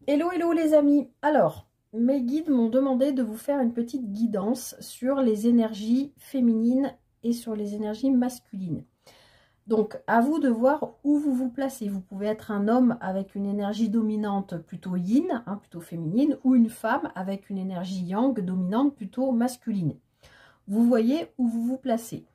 Hello, hello les amis. Alors, mes guides m'ont demandé de vous faire une petite guidance sur les énergies féminines et sur les énergies masculines. Donc, à vous de voir où vous vous placez. Vous pouvez être un homme avec une énergie dominante plutôt yin, plutôt féminine, ou une femme avec une énergie yang dominante plutôt masculine. Vous voyez où vous vous placez.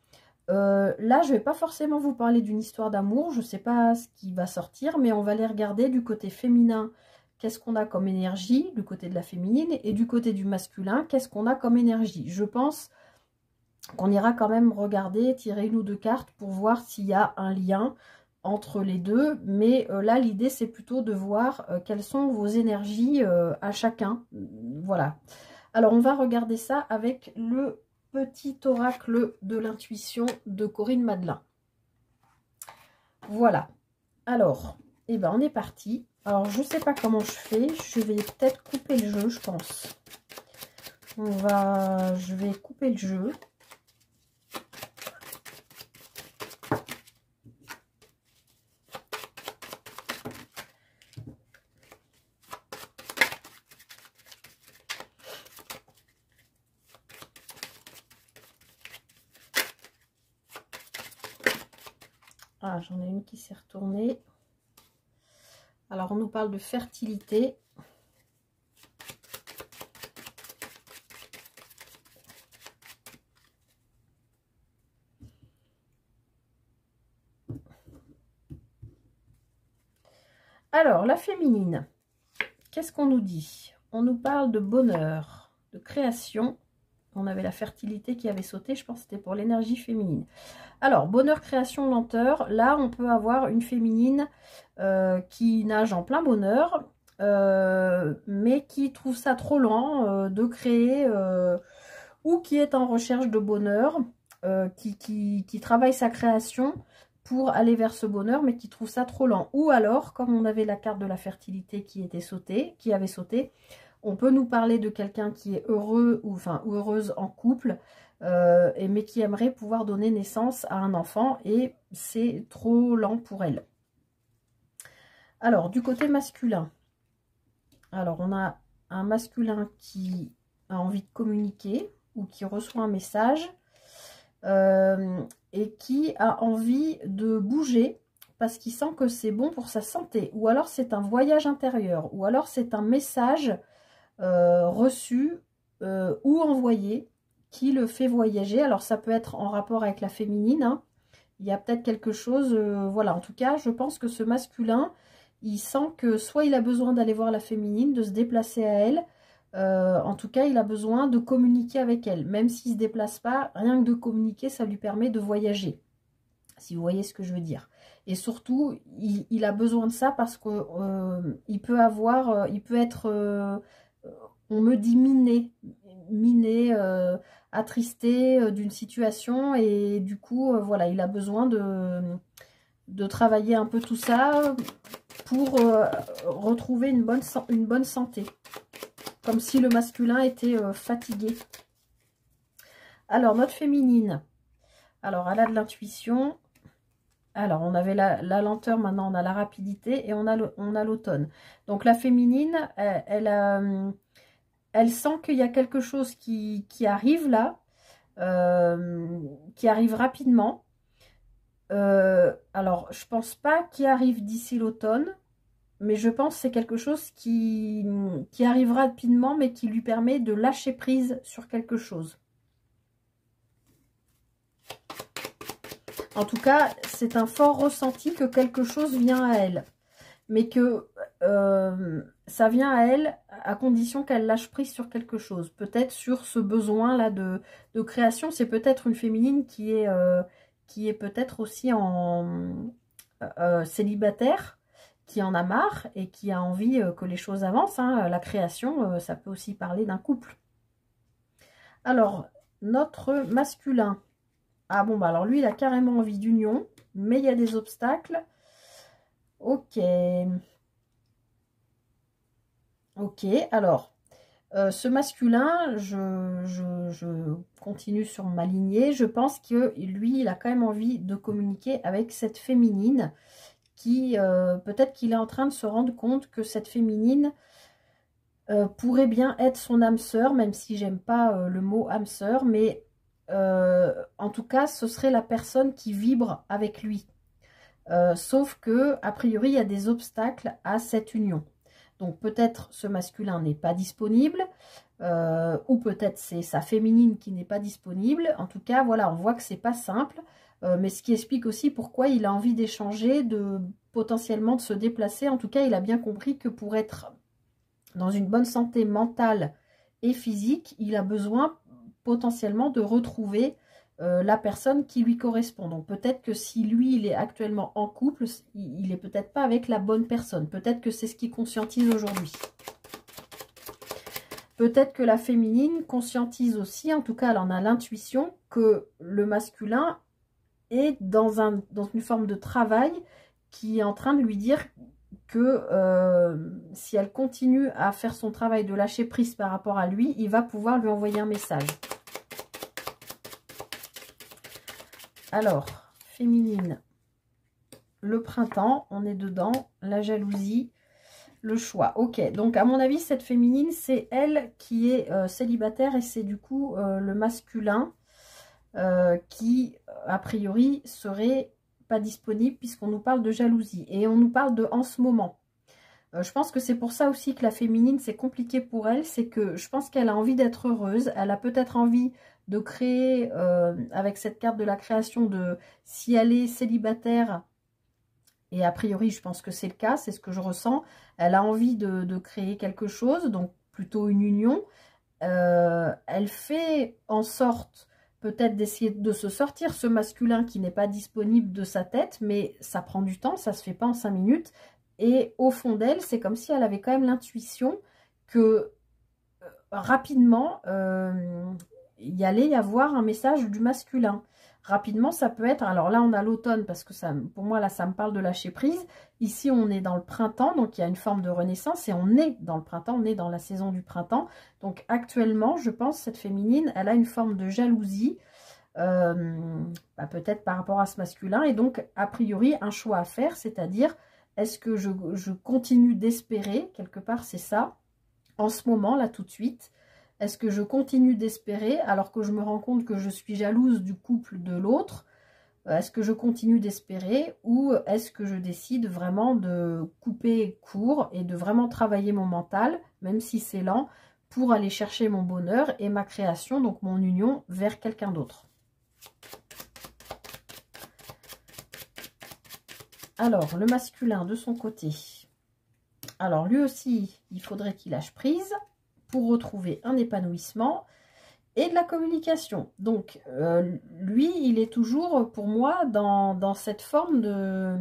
Là, je ne vais pas forcément vous parler d'une histoire d'amour, je ne sais pas ce qui va sortir, mais on va les regarder du côté féminin, qu'est-ce qu'on a comme énergie, du côté de la féminine, et du côté du masculin, qu'est-ce qu'on a comme énergie. Je pense qu'on ira quand même regarder, tirer une ou deux cartes pour voir s'il y a un lien entre les deux, mais là, l'idée, c'est plutôt de voir quelles sont vos énergies à chacun. Voilà. Alors, on va regarder ça avec le petit oracle de l'intuition de Corinne Madelin. Voilà. Alors, eh ben, on est parti. Alors, je ne sais pas comment je fais. Je vais peut-être couper le jeu, je pense. Je vais couper le jeu. Ah, j'en ai une qui s'est retournée. Alors, on nous parle de fertilité. Alors, la féminine, qu'est-ce qu'on nous dit? On nous parle de bonheur, de création. On avait la fertilité qui avait sauté, je pense que c'était pour l'énergie féminine. Alors, bonheur, création, lenteur. Là, on peut avoir une féminine qui nage en plein bonheur, mais qui trouve ça trop lent de créer, ou qui est en recherche de bonheur, qui travaille sa création pour aller vers ce bonheur, mais qui trouve ça trop lent. Ou alors, comme on avait la carte de la fertilité qui avait sauté, on peut nous parler de quelqu'un qui est heureux ou heureuse en couple, mais qui aimerait pouvoir donner naissance à un enfant et c'est trop lent pour elle. Alors, du côté masculin, alors on a un masculin qui a envie de communiquer ou qui reçoit un message et qui a envie de bouger parce qu'il sent que c'est bon pour sa santé, ou alors c'est un voyage intérieur, ou alors c'est un message reçu ou envoyé qui le fait voyager. Alors ça peut être en rapport avec la féminine, hein. Il y a peut-être quelque chose, voilà, en tout cas je pense que ce masculin, il sent que soit il a besoin d'aller voir la féminine, de se déplacer à elle, en tout cas il a besoin de communiquer avec elle, même s'il ne se déplace pas, rien que de communiquer ça lui permet de voyager, si vous voyez ce que je veux dire. Et surtout il a besoin de ça parce que il peut être on me dit miné, attristé d'une situation, et du coup, voilà, il a besoin de travailler un peu tout ça pour retrouver une bonne santé. Comme si le masculin était fatigué. Alors, notre féminine, alors elle a de l'intuition. Alors, on avait la lenteur, maintenant on a la rapidité et on a l'automne. Donc, la féminine, elle sent qu'il y a quelque chose qui arrive là, qui arrive rapidement. Alors, je pense pas qu'il arrive d'ici l'automne, mais je pense que c'est quelque chose qui arrive rapidement, mais qui lui permet de lâcher prise sur quelque chose. En tout cas, c'est un fort ressenti que quelque chose vient à elle, mais que ça vient à elle à condition qu'elle lâche prise sur quelque chose. Peut-être sur ce besoin-là de création. C'est peut-être une féminine qui est peut-être aussi en célibataire, qui en a marre et qui a envie que les choses avancent, hein. La création, ça peut aussi parler d'un couple. Alors, notre masculin. Ah bon, bah alors lui, il a carrément envie d'union, mais il y a des obstacles. Ok. Ok, alors, ce masculin, je continue sur ma lignée. Je pense que lui, il a quand même envie de communiquer avec cette féminine qui, peut-être qu'il est en train de se rendre compte que cette féminine pourrait bien être son âme sœur, même si j'aime pas le mot âme sœur, mais en tout cas, ce serait la personne qui vibre avec lui. Sauf que, a priori, il y a des obstacles à cette union. Donc peut-être ce masculin n'est pas disponible, ou peut-être c'est sa féminine qui n'est pas disponible. En tout cas, voilà, on voit que c'est pas simple, mais ce qui explique aussi pourquoi il a envie d'échanger, potentiellement de se déplacer. En tout cas, il a bien compris que pour être dans une bonne santé mentale et physique, il a besoin potentiellement de retrouver la personne qui lui correspond. Donc peut-être que si lui, il est actuellement en couple, il n'est peut-être pas avec la bonne personne. Peut-être que c'est ce qu'il conscientise aujourd'hui. Peut-être que la féminine conscientise aussi, en tout cas elle en a l'intuition, que le masculin est dans une forme de travail qui est en train de lui dire que si elle continue à faire son travail de lâcher prise par rapport à lui, il va pouvoir lui envoyer un message. Alors, féminine, le printemps, on est dedans, la jalousie, le choix. Ok, donc à mon avis, cette féminine, c'est elle qui est célibataire et c'est du coup le masculin qui, a priori, serait pas disponible puisqu'on nous parle de jalousie. Et on nous parle de en ce moment. Je pense que c'est pour ça aussi que la féminine, c'est compliqué pour elle. C'est que je pense qu'elle a envie d'être heureuse. Elle a peut-être envie de créer, avec cette carte de la création, si elle est célibataire, et a priori, je pense que c'est le cas, c'est ce que je ressens. Elle a envie de créer quelque chose, donc plutôt une union. Elle fait en sorte peut-être d'essayer de se sortir ce masculin qui n'est pas disponible de sa tête, mais ça prend du temps, ça se fait pas en 5 minutes. Et au fond d'elle, c'est comme si elle avait quand même l'intuition que rapidement, il allait y avoir un message du masculin. Rapidement, ça peut être... Alors là, on a l'automne, parce que ça, pour moi, là, ça me parle de lâcher prise. Ici, on est dans le printemps, donc il y a une forme de renaissance. Et on est dans le printemps, on est dans la saison du printemps. Donc actuellement, je pense, cette féminine, elle a une forme de jalousie, peut-être par rapport à ce masculin. Et donc, a priori, un choix à faire, c'est-à-dire, est-ce que je continue d'espérer, quelque part, c'est ça, en ce moment, là, tout de suite. Est-ce que je continue d'espérer alors que je me rends compte que je suis jalouse du couple de l'autre? Est-ce que je continue d'espérer ou est-ce que je décide vraiment de couper court et de vraiment travailler mon mental, même si c'est lent, pour aller chercher mon bonheur et ma création, donc mon union, vers quelqu'un d'autre? Alors, le masculin de son côté. Alors, lui aussi, il faudrait qu'il lâche prise pour retrouver un épanouissement et de la communication. Donc, lui, il est toujours, pour moi, dans cette forme de...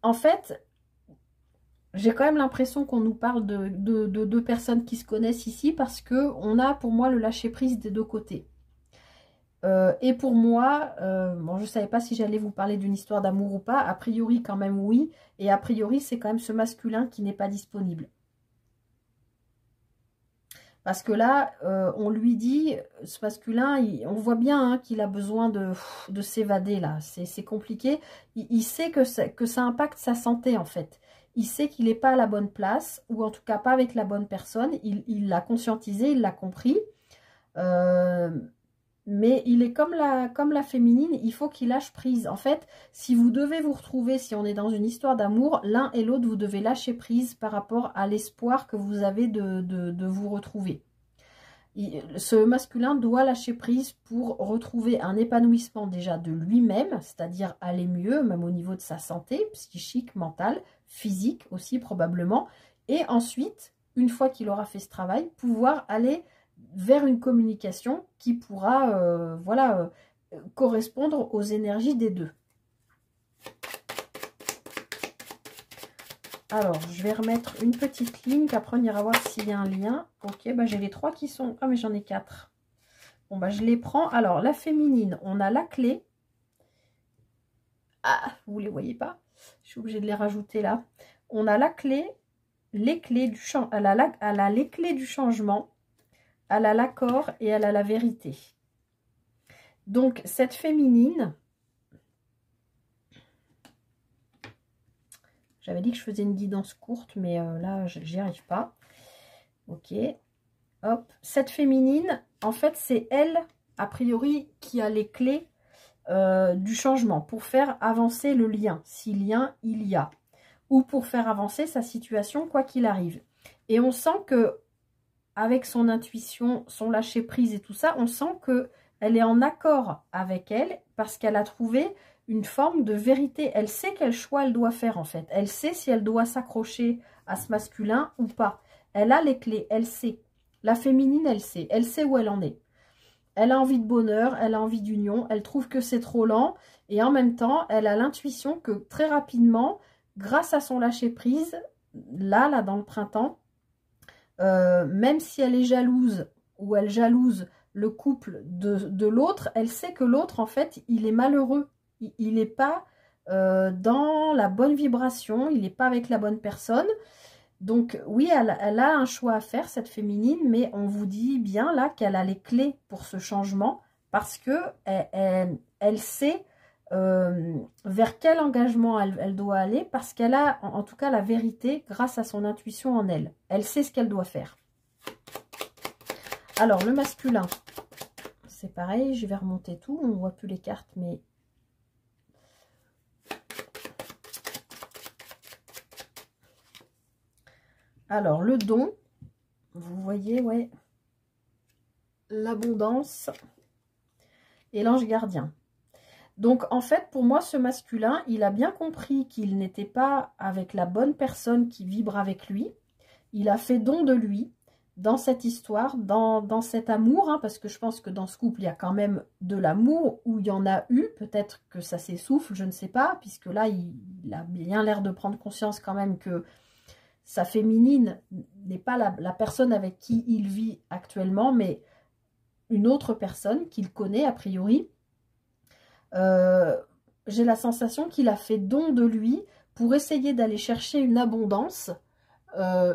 En fait, j'ai quand même l'impression qu'on nous parle de deux personnes qui se connaissent ici parce qu'on a, pour moi, le lâcher-prise des deux côtés. Et pour moi, bon, je ne savais pas si j'allais vous parler d'une histoire d'amour ou pas. A priori, quand même, oui. Et a priori, c'est quand même ce masculin qui n'est pas disponible. Parce que là, on lui dit, ce masculin, on voit bien hein, qu'il a besoin de s'évader là. C'est compliqué. Il sait que ça impacte sa santé en fait. Il sait qu'il n'est pas à la bonne place, ou en tout cas pas avec la bonne personne. Il l'a conscientisé, il l'a compris. Mais il est comme la féminine, il faut qu'il lâche prise. En fait, si vous devez vous retrouver, si on est dans une histoire d'amour, l'un et l'autre, vous devez lâcher prise par rapport à l'espoir que vous avez de vous retrouver. Ce masculin doit lâcher prise pour retrouver un épanouissement déjà de lui-même, c'est-à-dire aller mieux, même au niveau de sa santé, psychique, mentale, physique aussi probablement. Et ensuite, une fois qu'il aura fait ce travail, pouvoir aller vers une communication qui pourra correspondre aux énergies des deux. Alors, je vais remettre une petite ligne, qu'après on ira voir s'il y a un lien. Ok, bah j'ai les 3 qui sont... Ah, mais j'en ai 4. Bon, bah je les prends. Alors, la féminine, on a la clé. Ah, vous les voyez pas? Je suis obligée de les rajouter là. On a la clé, les clés du changement. Elle a les clés du changement. Elle a l'accord et elle a la vérité. Donc, cette féminine, J'avais dit que je faisais une guidance courte, mais là, j'y arrive pas. Ok. Hop. Cette féminine, en fait, c'est elle, a priori, qui a les clés du changement pour faire avancer le lien, si lien il y a, ou pour faire avancer sa situation, quoi qu'il arrive. Et on sent que, avec son intuition, son lâcher prise et tout ça, on sent que elle est en accord avec elle parce qu'elle a trouvé une forme de vérité. Elle sait quel choix elle doit faire en fait. Elle sait si elle doit s'accrocher à ce masculin ou pas. Elle a les clés, elle sait. La féminine, elle sait où elle en est. Elle a envie de bonheur, elle a envie d'union, elle trouve que c'est trop lent et en même temps, elle a l'intuition que très rapidement, grâce à son lâcher prise, là dans le printemps, même si elle est jalouse ou elle jalouse le couple de l'autre, elle sait que l'autre, en fait, il est malheureux. Il n'est pas dans la bonne vibration, il n'est pas avec la bonne personne. Donc oui, elle a un choix à faire, cette féminine, mais on vous dit bien là qu'elle a les clés pour ce changement parce que elle sait vers quel engagement elle doit aller parce qu'elle a en tout cas la vérité grâce à son intuition en elle. Elle sait ce qu'elle doit faire. Alors le masculin, c'est pareil, je vais remonter tout, on ne voit plus les cartes, mais... Alors le don, vous voyez, ouais, l'abondance et l'ange gardien. Donc, en fait, pour moi, ce masculin, il a bien compris qu'il n'était pas avec la bonne personne qui vibre avec lui. Il a fait don de lui dans cette histoire, dans cet amour, hein, parce que je pense que dans ce couple, il y a quand même de l'amour, où il y en a eu. Peut-être que ça s'essouffle, je ne sais pas, puisque là, il a bien l'air de prendre conscience quand même que sa féminine n'est pas la personne avec qui il vit actuellement, mais une autre personne qu'il connaît a priori. J'ai la sensation qu'il a fait don de lui pour essayer d'aller chercher une abondance,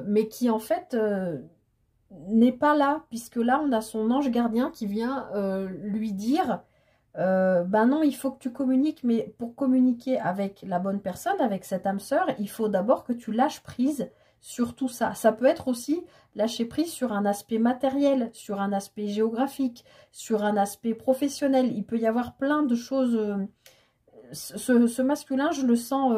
mais qui en fait n'est pas là, puisque là on a son ange gardien qui vient lui dire ben non, il faut que tu communiques, mais pour communiquer avec la bonne personne, avec cette âme sœur, il faut d'abord que tu lâches prise sur tout ça. Ça peut être aussi lâcher prise sur un aspect matériel, sur un aspect géographique, sur un aspect professionnel. Il peut y avoir plein de choses. Ce masculin, je le sens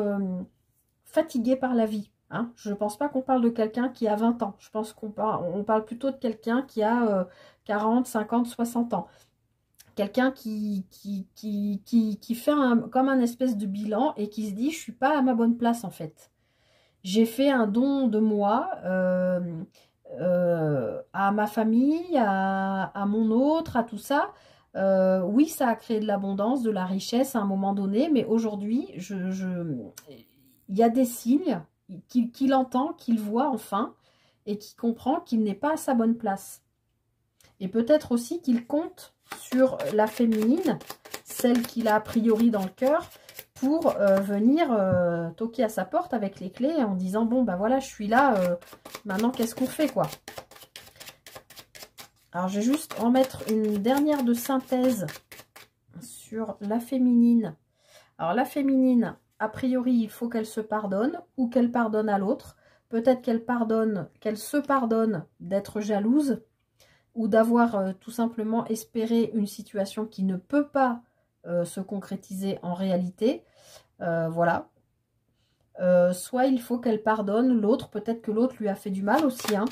fatigué par la vie. Hein. Je ne pense pas qu'on parle de quelqu'un qui a 20 ans. Je pense qu'on parle plutôt de quelqu'un qui a 40, 50, 60 ans. Quelqu'un qui fait comme un espèce de bilan et qui se dit « je ne suis pas à ma bonne place en fait ». J'ai fait un don de moi à ma famille, à mon autre, à tout ça. Oui, ça a créé de l'abondance, de la richesse à un moment donné, mais aujourd'hui, il y a des signes qu'il entend, qu'il voit enfin, et qu'il comprend qu'il n'est pas à sa bonne place. Et peut-être aussi qu'il compte sur la féminine, celle qu'il a a priori dans le cœur, pour venir toquer à sa porte avec les clés en disant « bon, ben voilà, je suis là, maintenant, qu'est-ce qu'on fait, quoi ?» Alors, je vais juste en mettre une dernière de synthèse sur la féminine. Alors, la féminine, a priori, il faut qu'elle se pardonne ou qu'elle pardonne à l'autre. Peut-être qu'elle se pardonne d'être jalouse ou d'avoir tout simplement espéré une situation qui ne peut pas se concrétiser en réalité. Voilà. Soit il faut qu'elle pardonne l'autre, peut-être que l'autre lui a fait du mal aussi. Hein.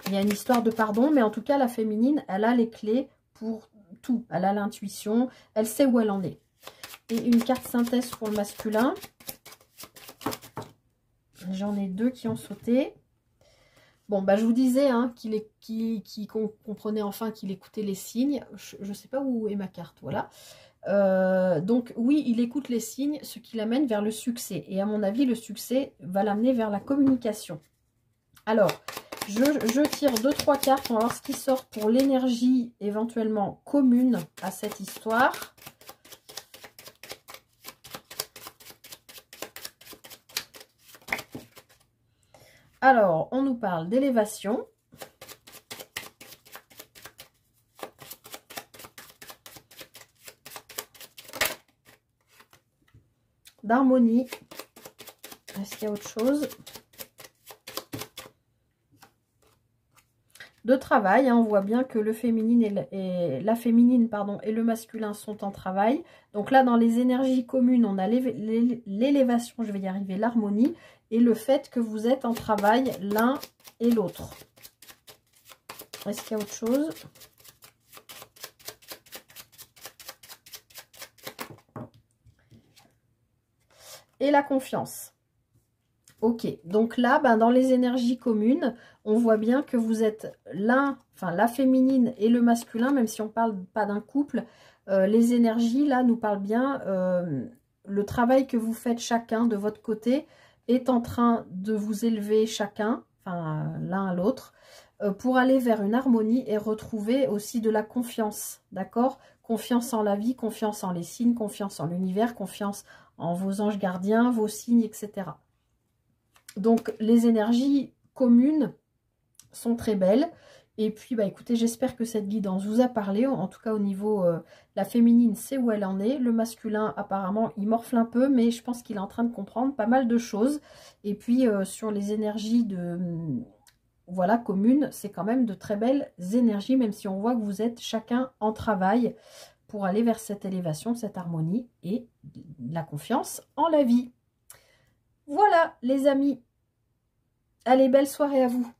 Il y a une histoire de pardon, mais en tout cas, la féminine, elle a les clés pour tout. Elle a l'intuition, elle sait où elle en est. Et une carte synthèse pour le masculin. J'en ai deux qui ont sauté. Bon, bah, je vous disais hein, qu'il comprenait enfin qu'il écoutait les signes. Je ne sais pas où est ma carte, voilà. Donc oui, il écoute les signes, ce qui l'amène vers le succès. Et à mon avis, le succès va l'amener vers la communication. Alors, je tire 2-3 cartes. On va voir ce qui sort pour l'énergie éventuellement commune à cette histoire. Alors, on nous parle d'élévation. D'harmonie. Est-ce qu'il y a autre chose? De travail, hein, on voit bien que le féminine la féminine pardon, et le masculin sont en travail. Donc là, dans les énergies communes, on a l'élévation, je vais y arriver, l'harmonie, et le fait que vous êtes en travail l'un et l'autre. Est-ce qu'il y a autre chose? Et la confiance. Ok, donc là, ben, dans les énergies communes, on voit bien que vous êtes l'un, enfin la féminine et le masculin, même si on ne parle pas d'un couple, les énergies, là, nous parlent bien, le travail que vous faites chacun de votre côté est en train de vous élever chacun, enfin l'un à l'autre, pour aller vers une harmonie et retrouver aussi de la confiance, d'accord? Confiance en la vie, confiance en les signes, confiance en l'univers, confiance en vos anges gardiens, vos signes, etc. Donc, les énergies communes sont très belles. Et puis, bah, écoutez, j'espère que cette guidance vous a parlé. En tout cas, au niveau, la féminine, c'est où elle en est. Le masculin, apparemment, il morfle un peu, mais je pense qu'il est en train de comprendre pas mal de choses. Et puis, sur les énergies voilà, communes, c'est quand même de très belles énergies, même si on voit que vous êtes chacun en travail pour aller vers cette élévation, cette harmonie et la confiance en la vie. Voilà, les amis. Allez, belle soirée à vous.